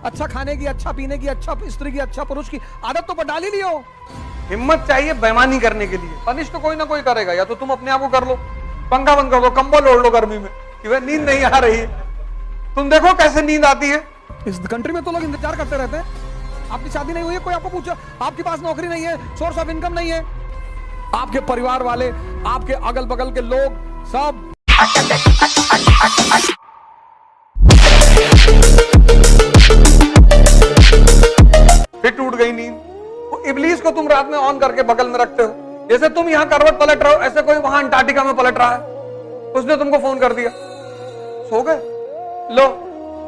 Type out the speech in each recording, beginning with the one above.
अच्छा खाने की, अच्छा पीने की, अच्छा स्त्री की, अच्छा पुरुष की आदत तो डाल ही लियो। हिम्मत चाहिए बेईमानी करने के लिए। पनिश तो कोई ना कोई करेगा, या तो तुम अपने आप को कर लो, पंखा बंद कर दो, कंबल ओढ़ लो गर्मी में कि भाई नींद नहीं आ रही है। तुम देखो कैसे नींद आती है। इस कंट्री में तो लोग इंतजार करते रहते हैं। आपकी शादी नहीं हुई है, कोई आपको पूछा, आपके पास नौकरी नहीं है, सोर्स ऑफ इनकम नहीं है, आपके परिवार वाले, आपके अगल बगल के लोग सब फिर टूट गई नींद। वो इब्लीस को तुम रात में ऑन करके बगल में रखते हो। जैसे तुम यहां करवट पलट रहे हो, ऐसे कोई वहां अंटार्कटिका में पलट रहा है, उसने तुमको फोन कर दिया, सो गए। लो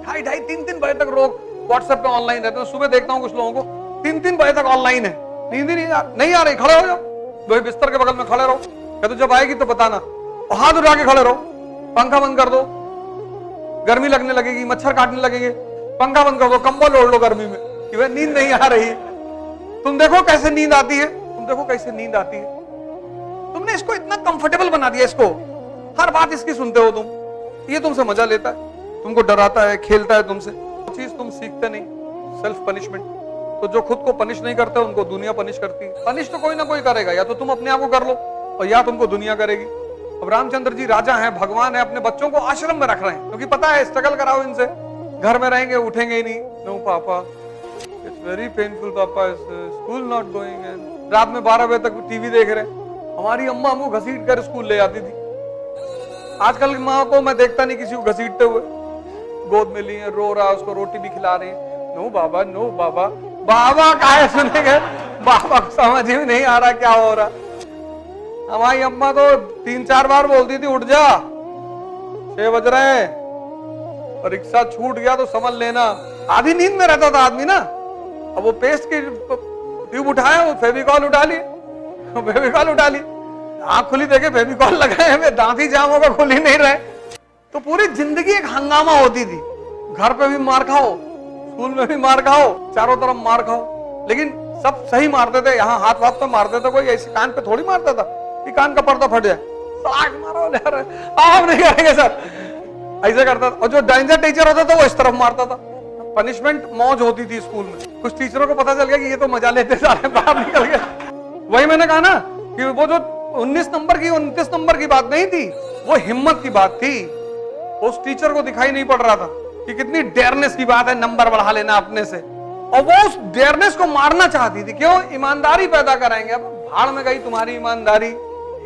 2:30-3 बजे तक लोग व्हाट्सएप पे ऑनलाइन रहते हैं। सुबह देखता हूं कुछ लोगों को 3 बजे तक ऑनलाइन है, नींद ही नहीं आ रही। खड़े हो जाओ, वही बिस्तर के बगल में खड़े रहो, कहते जब आएगी तो बताना, और हाथ उठा के खड़े रहो, पंखा बंद कर दो, गर्मी लगने लगेगी, मच्छर काटने लगेंगे, पंखा बंद कर दो, कंबल ओढ़ लो गर्मी में कि भाई नींद नहीं आ रही। तुम देखो कैसे नींद आती है, तुम देखो कैसे नींद आती है। तुमने इसको इतना कंफर्टेबल बना दिया, इसको हर बात इसकी सुनते हो तुम। ये तुमसे मजा लेता है, तुमको डराता है, खेलता है तुमसे। चीज तुम सीखते नहीं, सेल्फ पनिशमेंट। तो जो खुद को पनिश नहीं करते उनको दुनिया पनिश करती है। पनिश तो कोई ना कोई करेगा, या तो तुम अपने आप को कर लो और या तुमको दुनिया करेगी। अब रामचंद्र जी राजा हैं, भगवान है, अपने बच्चों को आश्रम में रख रहे हैं क्योंकि पता है स्ट्रगल कराओ इनसे, घर में रहेंगे उठेंगे ही नहीं। नो पापा, इट्स वेरी पेनफुल पापा, स्कूल नॉट गोइंग। एंड रात में 12 बजे तक टीवी देख रहे हैं। हमारी अम्मा हमको घसीट कर स्कूल ले जाती थी। आजकल की माँ को मैं देखता नहीं किसी को घसीटते हुए, गोद में लिए, रो रहा, उसको रोटी भी खिला रहे हैं। नो बाबा, नो बाबा। बाबा काहे सुनेंगे, बाबा को समझ ही नहीं आ रहा क्या हो रहा। हमारी अम्मा तो 3-4 बार बोलती थी, उठ जा 6 बज रहे हैं, और रिक्शा छूट गया तो समझ लेना। आधी नींद में रहता था आदमी ना। अब वो पेस्ट की ट्यूब उठाया, वो फेविकॉल उठा ली, फेविकॉल उठा ली, आंख खुली देखे फेविकॉल लगाए हुए, दांत ही जाम होकर खुल ही नहीं रहे। तो पूरी जिंदगी एक हंगामा होती थी। घर पे भी मार खाओ, स्कूल में भी मार खाओ, चारों तरफ मार खाओ। लेकिन सब सही मारते थे, यहाँ हाथ वाथ पे मारते थे, कोई ऐसे कान पे थोड़ी मारता था कि कान का पर्दा फट जाए, साग मारो, आप नहीं करेंगे सर, ऐसे करता था। और जो डेंजर टीचर होता था वो इस तरफ मारता था। पनिशमेंट मौज होती थी स्कूल में। कुछ टीचरों को पता चल गया कि ये तो मजा लेते सारे, बाहर निकल गए। वही मैंने कहा ना कि वो जो 19 नंबर की 29 नंबर की बात नहीं थी, वो हिम्मत की बात थी। उस टीचर को दिखाई नहीं पड़ रहा था कि कितनी डेयरनेस की बात है नंबर बढ़ा लेना अपने से, और वो उस डेयरनेस को मारना चाहती थी। क्यों? ईमानदारी पैदा कराएंगे। अब भाड़ में गई तुम्हारी ईमानदारी।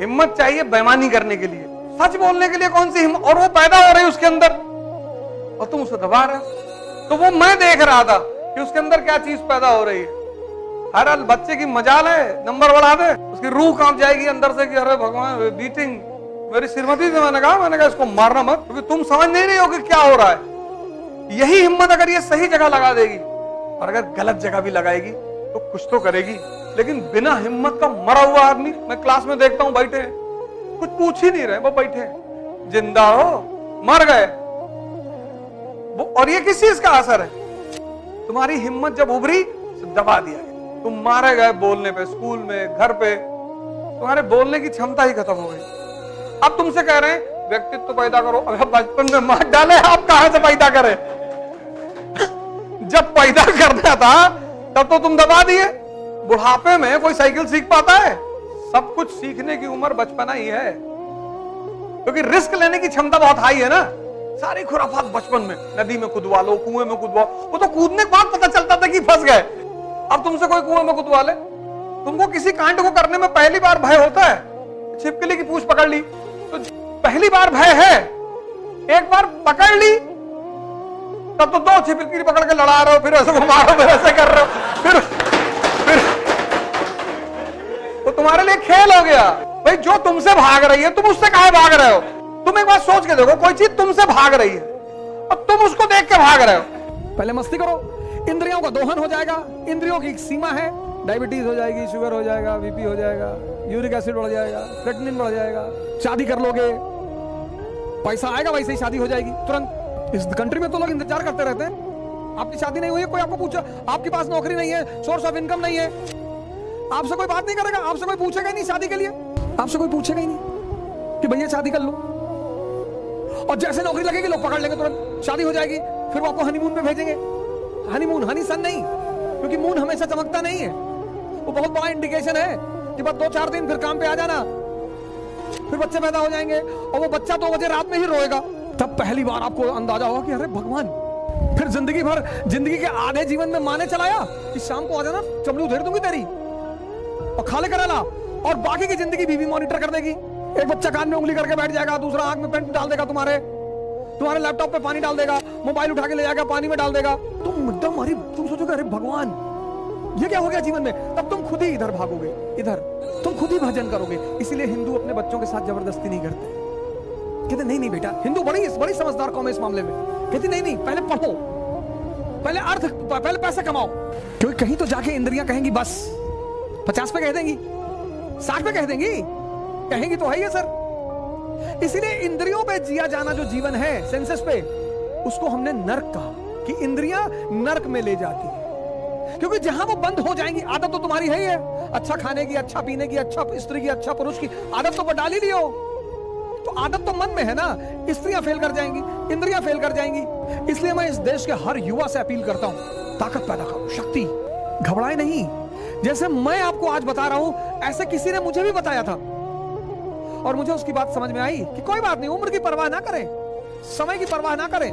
हिम्मत चाहिए बेईमानी करने के लिए, सच बोलने के लिए कौन सी हिम्मत, और वो पैदा हो रही है उसके अंदर और तुम उसे दबा रहे हो। तो वो मैं देख रहा था कि उसके अंदर क्या चीज पैदा हो रही है। हर बच्चे की मजाल है नंबर बढ़ा दे, उसकी रूह कांप जाएगी अंदर से कि अरे भगवान, बीटिंग। मेरी श्रीमती से मैंने कहा इसको मारना मत, क्योंकि तुम समझ नहीं रही हो कि क्या हो रहा है। यही हिम्मत अगर ये सही जगह लगा देगी, और अगर गलत जगह भी लगाएगी तो कुछ तो करेगी। लेकिन बिना हिम्मत का मरा हुआ आदमी मैं क्लास में देखता हूं, बैठे हैं, कुछ पूछ ही नहीं रहे, वो बैठे हैं। जिंदा हो, मर गए। और ये किस चीज का असर है? तुम्हारी हिम्मत जब उभरी दबा दिया गया, तुम मारे गए बोलने पे, स्कूल में, घर पे, तुम्हारे बोलने की क्षमता ही खत्म हो गई। अब तुमसे कह रहे हैं व्यक्तित्व पैदा करो। अगर बचपन में मार डाले, आप कहां से पैदा करें? जब पैदा करना था तब तो तुम दबा दिए। बुढ़ापे में कोई साइकिल सीख पाता है? सब कुछ सीखने की उम्र बचपना ही है, क्योंकि रिस्क लेने की क्षमता बहुत हाई है ना। सारी खुराफात बचपन में, नदी में कूदवा लो, कुएं में कूदवा, वो तो कूदने के बाद पता चलता था कि फंस गए। अब तुमसे कोई कुएं में कूदवा ले, तुमको किसी कांड को करने में पहली बार भय होता है। छिपकली की पूंछ पकड़ ली तो पहली बार भय है, एक बार पकड़ ली तब तो 2 छिपकली पकड़ के लड़ा रहे हो, फिर ऐसे घुमा रहे हो, फिर ऐसे कर रहे हो, फिर तो तुम्हारे लिए खेल हो गया। भाई जो तुमसे भाग रही है, तुम उससे काहे भाग रहे हो? तुम एक बात सोच के देखो, कोई चीज तुमसे भाग रही है और तुम उसको देख के भाग रहे हो। पहले मस्ती करो, इंद्रियों का दोहन हो जाएगा। इंद्रियों की एक सीमा है, डायबिटीज हो जाएगी, शुगर हो जाएगा, बीपी हो जाएगा, यूरिक एसिड बढ़ जाएगा, क्रिएटिनिन बढ़ जाएगा। शादी कर लोगे, पैसा आएगा, वैसे ही शादी हो जाएगी तुरंत। इस कंट्री में तो लोग इंतजार करते रहते हैं। आपकी शादी नहीं हुई है, कोई आपको पूछा, आपके पास नौकरी नहीं है, सोर्स ऑफ इनकम नहीं है, आपसे कोई बात नहीं करेगा, आपसे कोई पूछेगा ही नहीं शादी के लिए, आपसे कोई पूछेगा ही नहीं कि भैया शादी कर लो। और जैसे नौकरी लगेगी लोग पकड़ लेंगे, तुरंत शादी हो जाएगी, फिर वो आपको हनीमून में भेजेंगे। हनीमून, हनी सन नहीं, क्योंकि मून हमेशा चमकता नहीं है। वो बहुत बड़ा इंडिकेशन है कि बस 2-4 दिन फिर काम पे आ जाना, फिर बच्चे पैदा हो जाएंगे और वो बच्चा 2 बजे रात में ही रोएगा। तब पहली बार आपको अंदाजा होगा कि अरे भगवान, फिर जिंदगी भर, जिंदगी के आधे जीवन में माने चलाया कि शाम को आ जाना, चमड़ी उधेड़ दूंगी तेरी और खाले करेला, और बाकी की जिंदगी बीवी मॉनिटर कर देगी। एक बच्चा कान में उंगली करके बैठ जाएगा, दूसरा आंख में पेंट डाल देगा, तुम्हारे लैपटॉप पे पानी डाल देगा, मोबाइल उठा के ले जाएगा पानी में डाल देगा। तुम सोचोगे अरे भगवान ये क्या हो गया जीवन में। तब तुम खुद ही इधर भागोगे, इधर तुम खुद ही भजन करोगे। इसीलिए हिंदू अपने बच्चों के साथ जबरदस्ती नहीं करते। कहते नहीं बेटा, हिंदू बड़ी समझदार कौम है इस मामले में। कहती नहीं, पहले पढ़ो, पहले पैसे कमाओ, क्योंकि कहीं तो जाके इंद्रियां कहेंगी बस 50 पे कह देंगी, 60 पे कह देंगी, कहेंगी तो है ही सर। इसीलिए इंद्रियों पे जिया जाना जो जीवन है सेंसेस पे, उसको हमने नरक कहा कि इंद्रियां नरक में ले जाती है। क्योंकि जहां वो बंद हो जाएंगी, आदत तो तुम्हारी है ही है, अच्छा खाने की, अच्छा पीने की, अच्छा स्त्री की, अच्छा पुरुष की आदत तो डाल ही लियो। तो आदत तो मन में है ना, स्त्रियां फेल कर जाएंगी, इंद्रियां फेल कर जाएंगी। इसलिए मैं इस देश के हर युवा से अपील करता हूं, ताकत पैदा करो, शक्ति, घबराए नहीं। जैसे मैं आपको आज बता रहा हूं, ऐसे किसी ने मुझे भी बताया था और मुझे उसकी बात समझ में आई कि कोई बात नहीं, उम्र की परवाह ना करें, समय की परवाह ना करें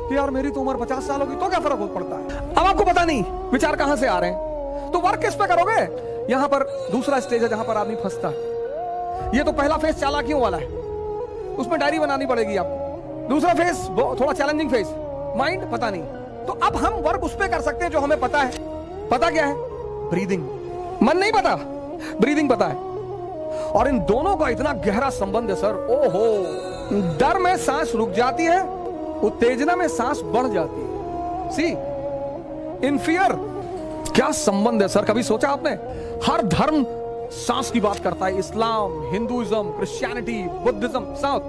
कि यार मेरी तो उम्र 50 साल होगी तो क्या फर्क पड़ता है। अब आपको पता नहीं विचार कहां से आ रहे हैं, तो वर्क किस पे करोगे। यहां पर दूसरा स्टेज है जहां पर आदमी फंसता है। ये तो पहला फेज चालाकियों वाला है, उसमें डायरी बनानी पड़ेगी आपको। दूसरा फेज थोड़ा चैलेंजिंग फेज, माइंड पता नहीं। तो अब हम वर्क उस पे कर सकते हैं जो हमें पता है। पता क्या है? ब्रीदिंग। मन नहीं पता, ब्रीदिंग पता है। और इन दोनों का इतना गहरा संबंध है सर, ओहो। डर में सांस रुक जाती है, उत्तेजना में सांस बढ़ जाती है। सी इन फियर क्या संबंध है सर, कभी सोचा आपने? हर धर्म सांस की बात करता है, इस्लाम, हिंदुइज्म, क्रिश्चियनिटी, बुद्धिज्म, सब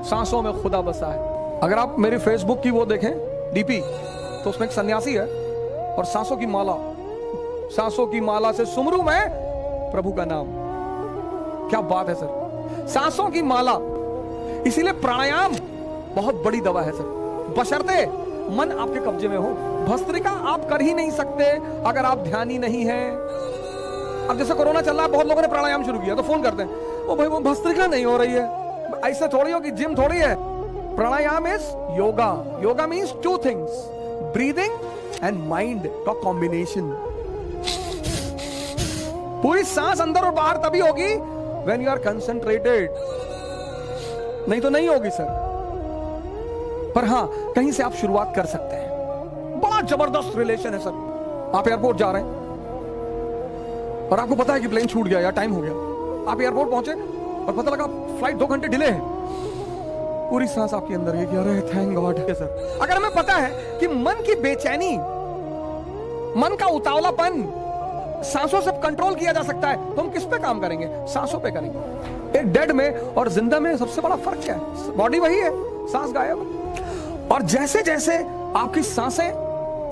सांसों में खुदा बसा है। अगर आप मेरे फेसबुक की वो देखें डीपी, तो उसमें एक सन्यासी है और सांसों की माला से सुमरू में प्रभु का नाम। क्या बात है सर, सांसों की माला। इसीलिए प्राणायाम बहुत बड़ी दवा है सर, बशर्ते मन आपके कब्जे में हो। भस्त्रिका आप कर ही नहीं सकते अगर आप ध्यानी नहीं है। अब जैसे कोरोना चल रहा है, बहुत लोगों ने प्राणायाम शुरू किया तो फोन करते हैं, ओ भाई वो भस्त्रिका नहीं हो रही है। ऐसे थोड़ी हो कि जिम थोड़ी है। Pranayama is yoga. Yoga means 2 things, breathing and mind का कॉम्बिनेशन। पूरी सांस अंदर और बाहर तभी होगी when you are concentrated, नहीं तो नहीं होगी सर। पर हां, कहीं से आप शुरुआत कर सकते हैं। बड़ा जबरदस्त रिलेशन है सर। आप एयरपोर्ट जा रहे हैं और आपको पता है कि प्लेन छूट गया या टाइम हो गया। आप एयरपोर्ट पहुंचे और पता लगा फ्लाइट 2 घंटे डिले है। पूरी सांस आपके अंदर है कि अरे थैंक गॉड सर। अगर हमें पता है कि मन की बेचैनी, मन का उतावलापन सांसों से कंट्रोल किया जा सकता है, तो हम किस पे काम करेंगे? सांसों पे करेंगे। एक डेड में और जिंदा में सबसे बड़ा फर्क क्या है? बॉडी वही है, सांस गायब। और जैसे जैसे आपकी सांसें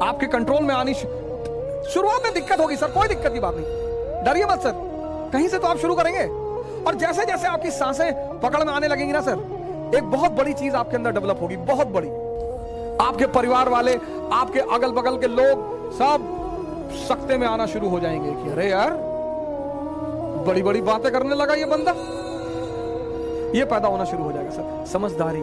आपके कंट्रोल में आनी, शुरुआत में दिक्कत होगी सर, कोई दिक्कत की बात नहीं, डरिए मत सर, कहीं से तो आप शुरू करेंगे। और जैसे जैसे आपकी सांसें पकड़ में आने लगेंगी ना सर, एक बहुत बड़ी चीज आपके अंदर डेवलप होगी, बहुत बड़ी। आपके परिवार वाले, आपके अगल बगल के लोग सब सकते में आना शुरू हो जाएंगे कि अरे यार बड़ी बड़ी बातें करने लगा ये बंदा। ये पैदा होना शुरू हो जाएगा सर, समझदारी।